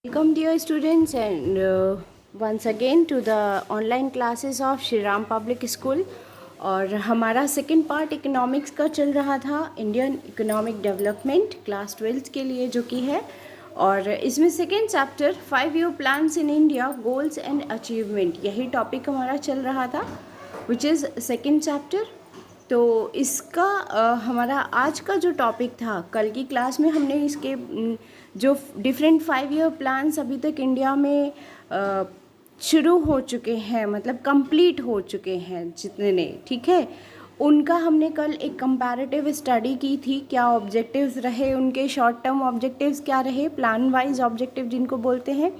Welcome dear students and once again to the online classes of Shri Ram public school. और हमारा second part economics का चल रहा था, इंडियन इकोनॉमिक डेवलपमेंट क्लास 12 के लिए जो कि है। और इसमें second chapter 5 year plans in India goals and achievement, यही टॉपिक हमारा चल रहा था विच इज़ सेकंड चैप्टर। तो इसका हमारा आज का जो टॉपिक था, कल की क्लास में हमने इसके जो डिफरेंट 5 ईयर प्लान्स अभी तक इंडिया में शुरू हो चुके हैं, मतलब कंप्लीट हो चुके हैं जितने, ठीक है, उनका हमने कल एक कंपैरेटिव स्टडी की थी। क्या ऑब्जेक्टिव्स रहे उनके, शॉर्ट टर्म ऑब्जेक्टिव्स क्या रहे, प्लान वाइज ऑब्जेक्टिव जिनको बोलते हैं,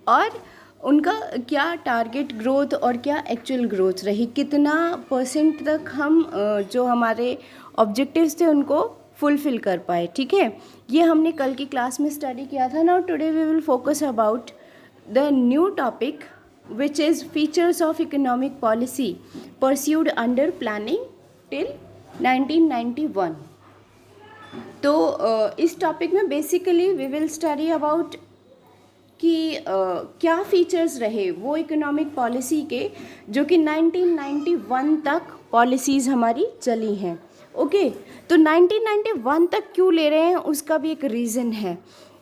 और उनका क्या टारगेट ग्रोथ और क्या एक्चुअल ग्रोथ रही, कितना % तक हम जो हमारे ऑब्जेक्टिव्स थे उनको फुलफिल कर पाए। ठीक है, ये हमने कल की क्लास में स्टडी किया था। Now today we will focus about the new topic which is features of economic policy pursued under planning till 1991। तो इस टॉपिक में basically we will study about कि क्या फीचर्स रहे वो इकोनॉमिक पॉलिसी के जो कि 1991 तक पॉलिसीज़ हमारी चली हैं। ओके, तो 1991 तक क्यों ले रहे हैं उसका भी एक रीज़न है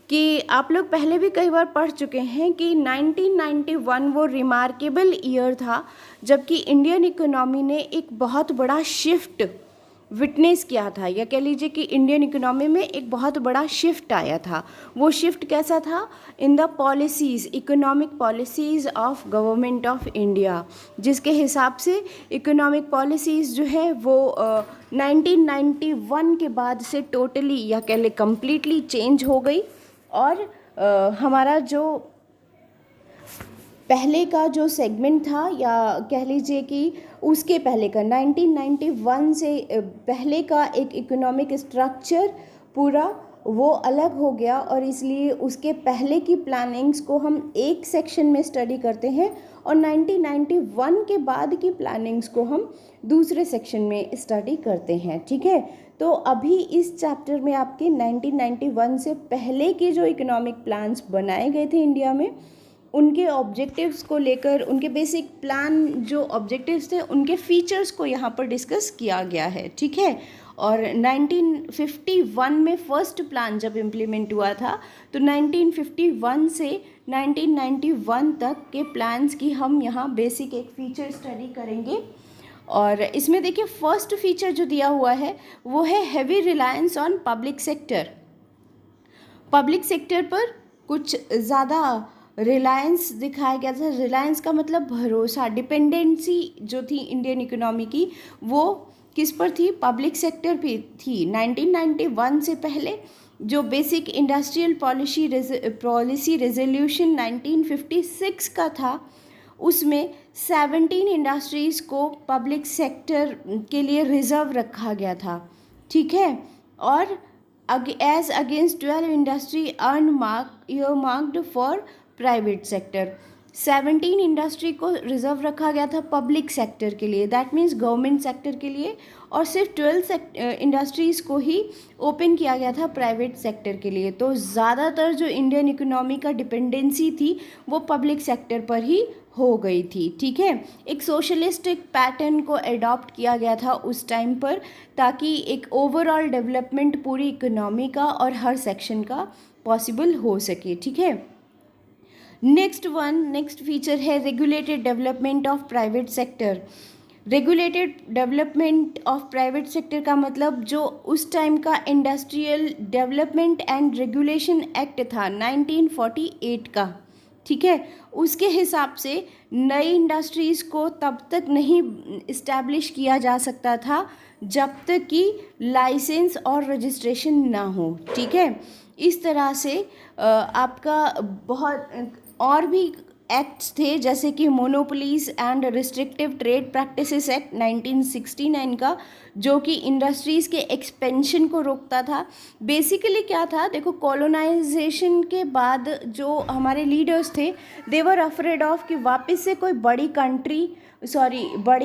कि आप लोग पहले भी कई बार पढ़ चुके हैं कि 1991 वो रिमार्केबल ईयर था जबकि इंडियन इकोनॉमी ने एक बहुत बड़ा शिफ्ट विटनेस किया था, या कह लीजिए कि इंडियन इकोनॉमी में एक बहुत बड़ा शिफ्ट आया था। वो शिफ्ट कैसा था? In the policies, economic policies of government of India, जिसके हिसाब से इकोनॉमिक पॉलिसीज़ जो है वो 1991 के बाद से टोटली या कह लें कम्प्लीटली चेंज हो गई। और हमारा जो पहले का जो सेगमेंट था, या कह लीजिए कि उसके पहले का 1991 से पहले का एक इकोनॉमिक स्ट्रक्चर पूरा वो अलग हो गया, और इसलिए उसके पहले की प्लानिंग्स को हम एक सेक्शन में स्टडी करते हैं और 1991 के बाद की प्लानिंग्स को हम दूसरे सेक्शन में स्टडी करते हैं। ठीक है, तो अभी इस चैप्टर में आपके 1991 से पहले के जो इकोनॉमिक प्लान्स बनाए गए थे इंडिया में, उनके ऑब्जेक्टिव्स को लेकर, उनके बेसिक प्लान जो ऑब्जेक्टिव्स थे उनके फीचर्स को यहाँ पर डिस्कस किया गया है। ठीक है, और 1951 में फर्स्ट प्लान जब इम्प्लीमेंट हुआ था तो 1951 से 1991 तक के प्लान्स की हम यहाँ बेसिक एक फीचर स्टडी करेंगे। और इसमें देखिए फर्स्ट फीचर जो दिया हुआ है वो है heavy reliance on public sector. Public sector पर कुछ ज़्यादा रिलायंस दिखाया गया था। रिलायंस का मतलब भरोसा, डिपेंडेंसी जो थी इंडियन इकोनॉमी की वो किस पर थी? पब्लिक सेक्टर पे थी। 1991 से पहले जो बेसिक इंडस्ट्रियल पॉलिसी रेजोल्यूशन 1956 का था उसमें 17 इंडस्ट्रीज़ को पब्लिक सेक्टर के लिए रिजर्व रखा गया था। ठीक है, और as against 12 industry earmarked for private sector. 17 industry को रिजर्व रखा गया था पब्लिक सेक्टर के लिए, दैट मीन्स गवर्नमेंट सेक्टर के लिए, और सिर्फ 12 इंडस्ट्रीज़ को ही ओपन किया गया था प्राइवेट सेक्टर के लिए। तो ज़्यादातर जो इंडियन इकोनॉमी का डिपेंडेंसी थी वो पब्लिक सेक्टर पर ही हो गई थी। ठीक है, एक सोशलिस्टिक पैटर्न को एडॉप्ट किया गया था उस टाइम पर, ताकि एक ओवरऑल डेवलपमेंट पूरी इकोनॉमी का और हर सेक्शन का पॉसिबल हो सके। ठीक है, नेक्स्ट फीचर है regulated development of private sector. Regulated development of private sector का मतलब जो उस टाइम का industrial development and regulation act था 1948 का। ठीक है, उसके हिसाब से नई इंडस्ट्रीज़ को तब तक नहीं इस्टेब्लिश किया जा सकता था जब तक कि लाइसेंस और रजिस्ट्रेशन ना हो। ठीक है, इस तरह से आपका बहुत और भी एक्ट्स थे जैसे कि monopolies and restrictive trade practices act 1969 का, जो कि इंडस्ट्रीज़ के एक्सपेंशन को रोकता था। बेसिकली क्या था, देखो कॉलोनाइजेशन के बाद जो हमारे लीडर्स थे दे वर अफ्रेड ऑफ कि वापस से कोई बड़ी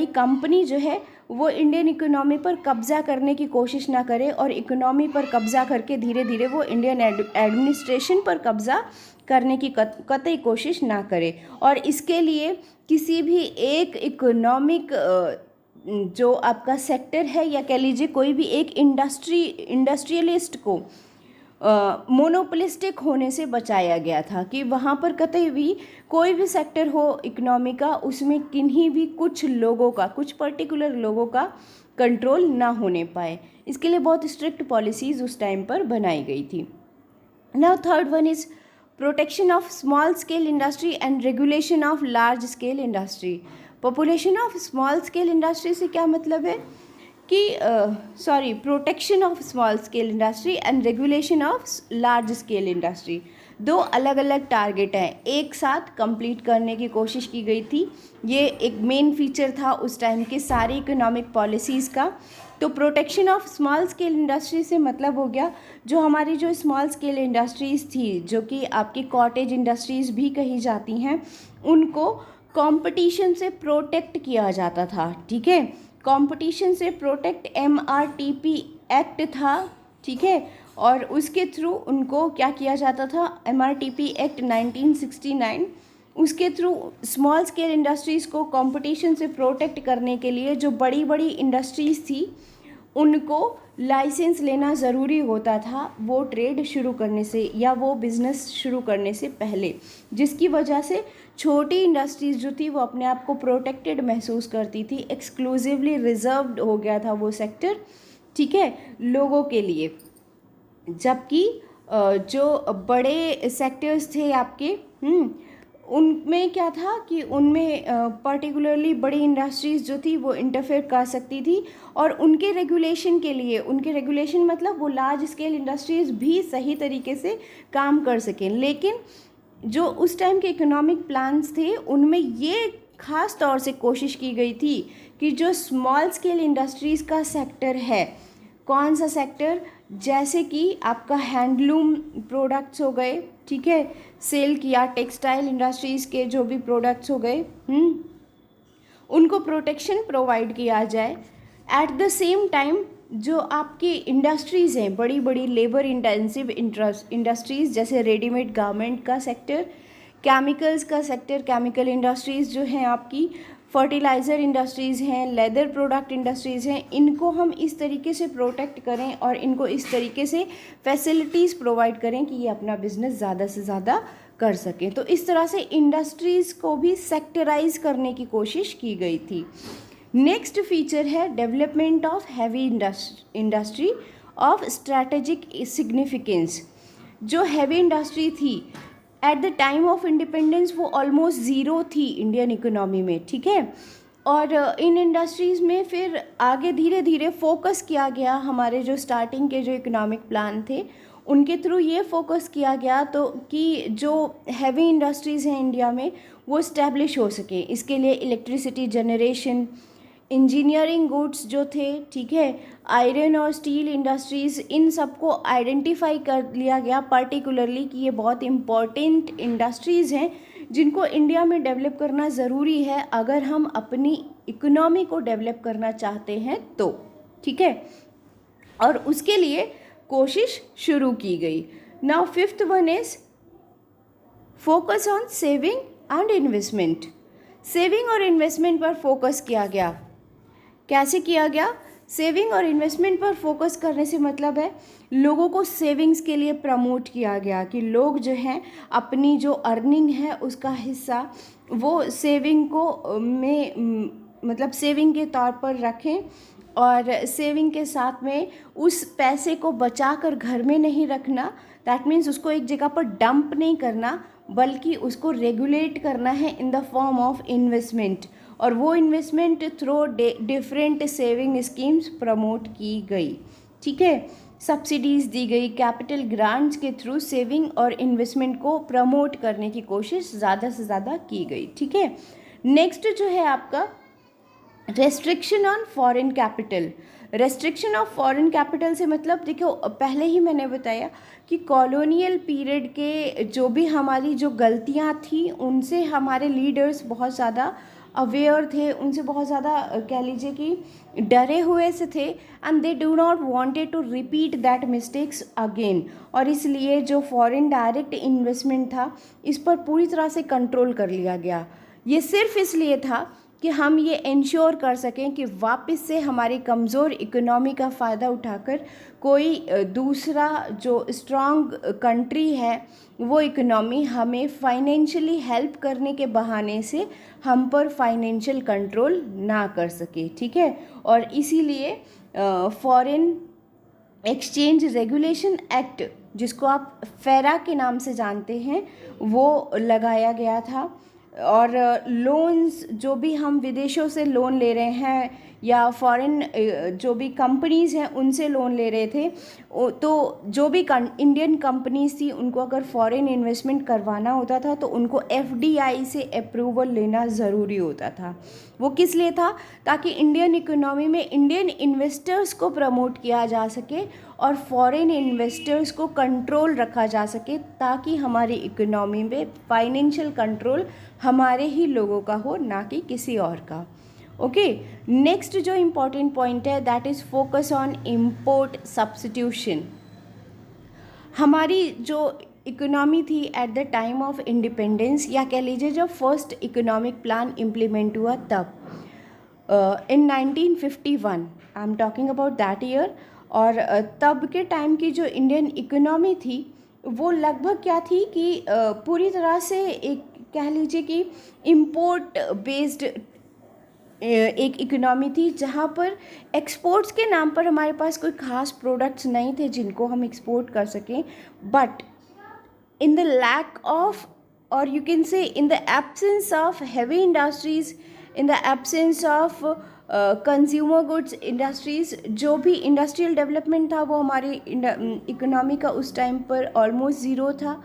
कंपनी जो है वो इंडियन इकोनॉमी पर कब्ज़ा करने की कोशिश ना करे और इकोनॉमी पर कब्ज़ा करके धीरे धीरे वो इंडियन एडमिनिस्ट्रेशन पर कब्ज़ा करने की कतई कोशिश ना करे। और इसके लिए किसी भी एक इकोनॉमिक जो आपका सेक्टर है, या कह लीजिए कोई भी एक इंडस्ट्रियलिस्ट को मोनोपोलिस्टिक होने से बचाया गया था, कि वहाँ पर कतई भी कोई भी सेक्टर हो इकोनॉमी का, उसमें किन्हीं भी कुछ लोगों का, कुछ पर्टिकुलर लोगों का कंट्रोल ना होने पाए। इसके लिए बहुत स्ट्रिक्ट पॉलिसीज़ उस टाइम पर बनाई गई थी। Now third one is protection of small scale industry and regulation of large scale industry. Population of small scale industry से क्या मतलब है कि protection of small scale industry and regulation of large scale industry, दो अलग अलग target हैं, एक साथ कंप्लीट करने की कोशिश की गई थी। ये एक मेन फीचर था उस टाइम के सारी इकोनॉमिक पॉलिसीज़ का। तो protection of small scale industry से मतलब हो गया, जो हमारी जो स्मॉल स्केल इंडस्ट्रीज़ थी, जो कि आपकी कॉटेज इंडस्ट्रीज़ भी कही जाती हैं, उनको कंपटीशन से प्रोटेक्ट किया जाता था। ठीक है, कंपटीशन से प्रोटेक्ट MRTP एक्ट था। ठीक है, और उसके थ्रू उनको क्या किया जाता था, MRTP एक्ट 1969, उसके थ्रू स्मॉल स्केल इंडस्ट्रीज़ को कंपटीशन से प्रोटेक्ट करने के लिए जो बड़ी बड़ी इंडस्ट्रीज़ थी उनको लाइसेंस लेना ज़रूरी होता था वो ट्रेड शुरू करने से या वो बिज़नेस शुरू करने से पहले, जिसकी वजह से छोटी इंडस्ट्रीज़ जो थी वो अपने आप को प्रोटेक्टेड महसूस करती थी, एक्सक्लूसिवली रिजर्व्ड हो गया था वो सेक्टर। ठीक है, लोगों के लिए। जबकि जो बड़े सेक्टर्स थे आपके उनमें क्या था कि उनमें पर्टिकुलरली बड़ी इंडस्ट्रीज़ जो थी वो इंटरफेयर कर सकती थी, और उनके रेगुलेशन मतलब वो लार्ज स्केल इंडस्ट्रीज़ भी सही तरीके से काम कर सकें। लेकिन जो उस टाइम के इकोनॉमिक प्लान्स थे उनमें ये ख़ास तौर से कोशिश की गई थी कि जो स्मॉल स्केल इंडस्ट्रीज़ का सेक्टर है, कौन सा सेक्टर, जैसे कि आपका हैंडलूम प्रोडक्ट्स हो गए, ठीक है, सिल्क या टेक्सटाइल इंडस्ट्रीज़ के जो भी प्रोडक्ट्स हो गए, उनको प्रोटेक्शन प्रोवाइड किया जाए। एट द सेम टाइम जो आपकी इंडस्ट्रीज़ हैं, बड़ी बड़ी लेबर इंटेंसिव इंडस्ट्रीज़, जैसे रेडीमेड गारमेंट का सेक्टर, केमिकल्स का सेक्टर, केमिकल इंडस्ट्रीज़ जो हैं आपकी, फर्टिलाइज़र इंडस्ट्रीज़ हैं, लेदर प्रोडक्ट इंडस्ट्रीज़ हैं, इनको हम इस तरीके से प्रोटेक्ट करें और इनको इस तरीके से फैसिलिटीज़ प्रोवाइड करें कि ये अपना बिजनेस ज़्यादा से ज़्यादा कर सकें। तो इस तरह से इंडस्ट्रीज़ को भी सेक्टराइज करने की कोशिश की गई थी। नेक्स्ट फीचर है development of heavy industry of strategic significance. जो हैवी इंडस्ट्री थी at the time of independence वो ऑलमोस्ट ज़ीरो थी इंडियन इकोनॉमी में। ठीक है, और इन इंडस्ट्रीज़ में फिर आगे धीरे धीरे फोकस किया गया, हमारे जो स्टार्टिंग के जो इकोनॉमिक प्लान थे उनके थ्रू ये फोकस किया गया तो कि जो हैवी इंडस्ट्रीज़ हैं इंडिया में वो इस्टेब्लिश हो सके। इसके लिए इलेक्ट्रिसिटी जनरेशन, इंजीनियरिंग गुड्स जो थे, ठीक है, आयरन और स्टील इंडस्ट्रीज़, इन सबको आइडेंटिफाई कर लिया गया पर्टिकुलरली कि ये बहुत इम्पॉर्टेंट इंडस्ट्रीज़ हैं जिनको इंडिया में डेवलप करना ज़रूरी है अगर हम अपनी इकोनॉमी को डेवलप करना चाहते हैं तो। ठीक है, और उसके लिए कोशिश शुरू की गई। Now fifth one is focus on saving and investment. Saving और इन्वेस्टमेंट पर फोकस किया गया। कैसे किया गया? सेविंग और इन्वेस्टमेंट पर फोकस करने से मतलब है लोगों को सेविंग्स के लिए प्रमोट किया गया कि लोग जो हैं अपनी जो अर्निंग है उसका हिस्सा वो सेविंग को मतलब सेविंग के तौर पर रखें, और सेविंग के साथ में उस पैसे को बचा कर घर में नहीं रखना, दैट मीन्स उसको एक जगह पर डंप नहीं करना, बल्कि उसको रेगुलेट करना है in the form of investment, और वो investment through different saving schemes promote की गई। ठीक है, सब्सिडीज़ दी गई, कैपिटल ग्रांट्स के थ्रू सेविंग और इन्वेस्टमेंट को प्रमोट करने की कोशिश ज़्यादा से ज़्यादा की गई। ठीक है, नेक्स्ट जो है आपका restriction on foreign capital. Restriction of foreign capital से मतलब देखो, पहले ही मैंने बताया कि कॉलोनियल पीरियड के जो भी हमारी जो गलतियां थी उनसे हमारे लीडर्स बहुत ज़्यादा अवेयर थे, उनसे बहुत ज़्यादा कह लीजिए कि डरे हुए से थे, and they do not wanted to repeat that mistakes again. और इसलिए जो फॉरेन डायरेक्ट इन्वेस्टमेंट था इस पर पूरी तरह से कंट्रोल कर लिया गया। ये सिर्फ इसलिए था कि हम ये इंश्योर कर सकें कि वापस से हमारी कमज़ोर इकोनॉमी का फ़ायदा उठाकर कोई दूसरा जो स्ट्रॉन्ग कंट्री है वो इकोनॉमी हमें फाइनेंशियली हेल्प करने के बहाने से हम पर फाइनेंशियल कंट्रोल ना कर सके, ठीक है। और इसीलिए फॉरेन एक्सचेंज रेगुलेशन एक्ट, जिसको आप फेरा के नाम से जानते हैं, वो लगाया गया था। और लोन्स जो भी हम विदेशों से लोन ले रहे हैं या फॉरेन जो भी कंपनीज़ हैं उनसे लोन ले रहे थे, तो जो भी इंडियन कंपनीज थी उनको अगर फॉरेन इन्वेस्टमेंट करवाना होता था तो उनको एफडीआई से अप्रूवल लेना ज़रूरी होता था। वो किस लिए था? ताकि इंडियन इकोनॉमी में इंडियन इन्वेस्टर्स को प्रमोट किया जा सके और फॉरेन इन्वेस्टर्स को कंट्रोल रखा जा सके, ताकि हमारी इकोनॉमी में फाइनेंशियल कंट्रोल हमारे ही लोगों का हो, ना कि किसी और का। ओके, नेक्स्ट जो इम्पॉर्टेंट पॉइंट है that is focus on import substitution. हमारी जो इकोनॉमी थी at the time of independence, या कह लीजिए जब फर्स्ट इकोनॉमिक प्लान इम्प्लीमेंट हुआ तब, इन 1951, I am talking about that year. और तब के टाइम की जो इंडियन इकोनॉमी थी वो लगभग क्या थी कि पूरी तरह से एक कह लीजिए कि इम्पोर्ट बेस्ड एक इकोनॉमी थी, जहाँ पर एक्सपोर्ट्स के नाम पर हमारे पास कोई ख़ास प्रोडक्ट्स नहीं थे जिनको हम एक्सपोर्ट कर सकें। But in the lack of, और you can say in the absence of heavy industries, in the absence of consumer goods industries, जो भी इंडस्ट्रियल डेवलपमेंट था वो हमारी इकोनॉमी का उस टाइम पर ऑलमोस्ट ज़ीरो था,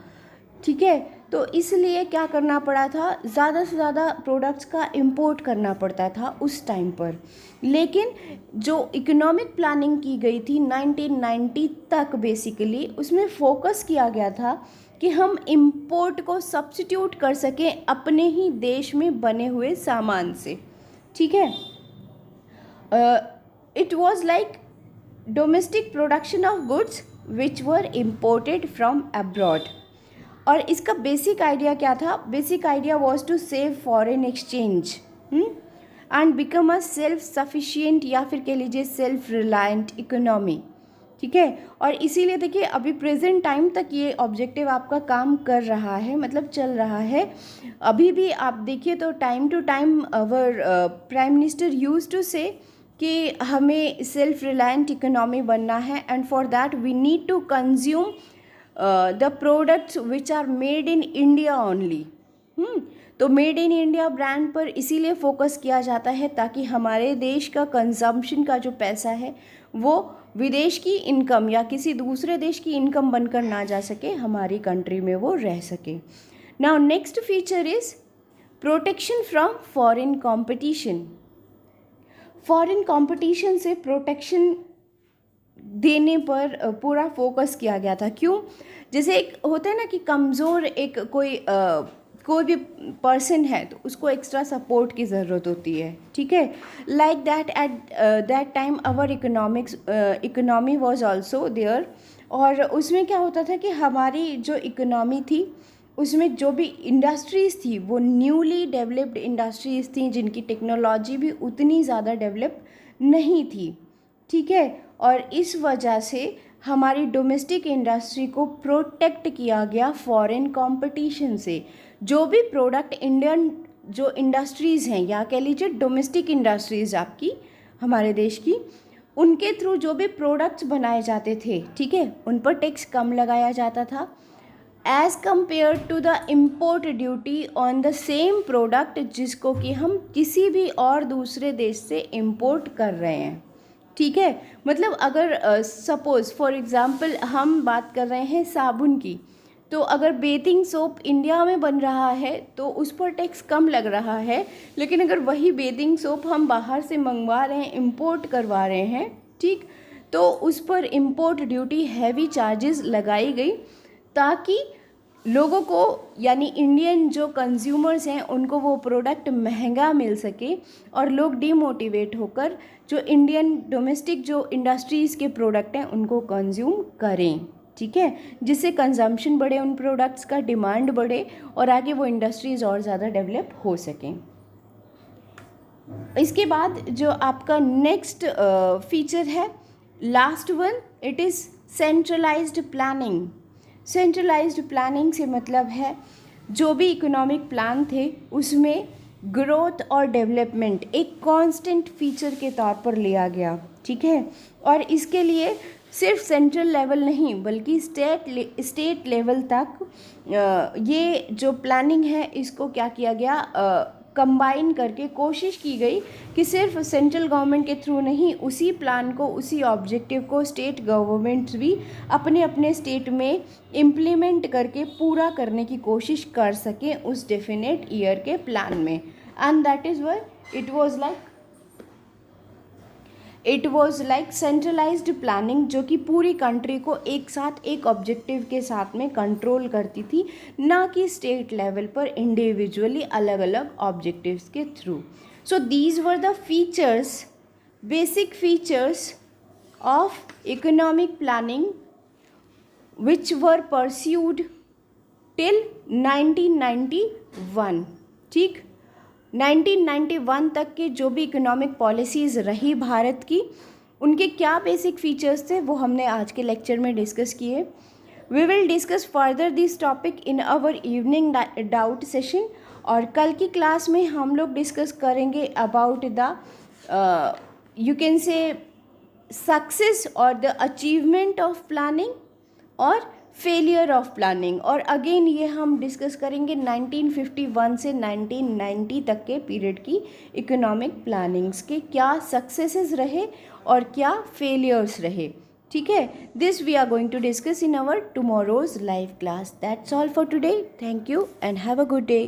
ठीक है। तो इसलिए क्या करना पड़ा था, ज़्यादा से ज़्यादा प्रोडक्ट्स का इंपोर्ट करना पड़ता था उस टाइम पर। लेकिन जो इकोनॉमिक प्लानिंग की गई थी 1990 तक, बेसिकली उसमें फोकस किया गया था कि हम इंपोर्ट को सब्स्टिट्यूट कर सकें अपने ही देश में बने हुए सामान से, ठीक है। It was like domestic production of goods which were imported from abroad. और इसका बेसिक आइडिया क्या था? Basic idea was to save foreign exchange and become a self sufficient, या फिर कह लीजिए सेल्फ रिलायंट इकोनॉमी, ठीक है। और इसीलिए देखिए अभी प्रेजेंट टाइम तक ये ऑब्जेक्टिव आपका काम कर रहा है, मतलब चल रहा है। अभी भी आप देखिए तो time to time our prime minister use to say कि हमें सेल्फ रिलायंट इकोनॉमी बनना है, and for that we need to consume the products which are made in India only. तो मेड इन इंडिया ब्रांड पर इसीलिए focus किया जाता है ताकि हमारे देश का कंजम्पशन का जो पैसा है वो विदेश की इनकम या किसी दूसरे देश की इनकम बनकर ना जा सके, हमारी कंट्री में वो रह सके। Now next feature is protection from foreign competition. Foreign competition से प्रोटेक्शन देने पर पूरा फोकस किया गया था। क्यों? जैसे एक होता है ना कि कमज़ोर एक कोई भी पर्सन है तो उसको एक्स्ट्रा सपोर्ट की ज़रूरत होती है, ठीक है। Like that at that time our economy was also there. और उसमें क्या होता था कि हमारी जो इकोनॉमी थी उसमें जो भी इंडस्ट्रीज़ थी वो न्यूली डेवलप्ड इंडस्ट्रीज़ थी, जिनकी टेक्नोलॉजी भी उतनी ज़्यादा डेवलप नहीं थी, ठीक है। और इस वजह से हमारी डोमेस्टिक इंडस्ट्री को प्रोटेक्ट किया गया फॉरेन कंपटीशन से। जो भी प्रोडक्ट इंडियन जो इंडस्ट्रीज़ हैं, या कह लीजिए डोमेस्टिक इंडस्ट्रीज़ आपकी हमारे देश की, उनके थ्रू जो भी प्रोडक्ट्स बनाए जाते थे, ठीक है, उन पर टैक्स कम लगाया जाता था as compare to the import duty on the same product जिसको कि हम किसी भी और दूसरे देश से इम्पोर्ट कर रहे हैं, ठीक है। मतलब अगर सपोज़ फॉर एग्ज़ाम्पल हम बात कर रहे हैं साबुन की, तो अगर बेथिंग सोप इंडिया में बन रहा है तो उस पर टैक्स कम लग रहा है, लेकिन अगर वही बेथिंग सोप हम बाहर से मंगवा रहे हैं, इंपोर्ट करवा रहे हैं, ठीक, तो उस पर इंपोर्ट ड्यूटी हैवी चार्जेस लगाई गई ताकि लोगों को यानी इंडियन जो कंज्यूमर्स हैं उनको वो प्रोडक्ट महंगा मिल सके और लोग डिमोटिवेट होकर जो इंडियन डोमेस्टिक जो इंडस्ट्रीज़ के प्रोडक्ट हैं उनको कंज्यूम करें, ठीक है, जिससे कंजम्पशन बढ़े, उन प्रोडक्ट्स का डिमांड बढ़े और आगे वो इंडस्ट्रीज़ और ज़्यादा डेवलप हो सकें। इसके बाद जो आपका नेक्स्ट फीचर है, last one, it is centralised planning. Centralised planning से मतलब है जो भी इकोनॉमिक प्लान थे उसमें ग्रोथ और डेवलपमेंट एक कांस्टेंट फीचर के तौर पर लिया गया, ठीक है, और इसके लिए सिर्फ सेंट्रल लेवल नहीं बल्कि स्टेट लेवल तक ये जो प्लानिंग है इसको क्या किया गया, कंबाइन करके कोशिश की गई कि सिर्फ सेंट्रल गवर्नमेंट के थ्रू नहीं, उसी प्लान को, उसी ऑब्जेक्टिव को स्टेट गवर्नमेंट्स भी अपने अपने स्टेट में इम्प्लीमेंट करके पूरा करने की कोशिश कर सकें उस डेफिनेट ईयर के प्लान में। And that is why it was like centralised planning, जो कि पूरी कंट्री को एक साथ एक ऑब्जेक्टिव के साथ में कंट्रोल करती थी, ना कि स्टेट लेवल पर इंडिविजुअली अलग अलग ऑब्जेक्टिव्स के through. So these were the features, basic features of economic planning which were pursued till 1991, ठीक। 1991 तक के जो भी इकोनॉमिक पॉलिसीज़ रही भारत की, उनके क्या बेसिक फीचर्स थे वो हमने आज के लेक्चर में डिस्कस किए। We will discuss further this topic in our evening doubt session, और कल की क्लास में हम लोग डिस्कस करेंगे about the you can say success और द अचीवमेंट ऑफ प्लानिंग और फेलियर ऑफ प्लानिंग। और अगेन ये हम डिस्कस करेंगे 1951 से 1990 तक के पीरियड की इकोनॉमिक प्लानिंग्स के क्या सक्सेसेस रहे और क्या फेलियर्स रहे, ठीक है। This we are going to discuss in our tomorrow's live class. That's all for today. Thank you and have a good day.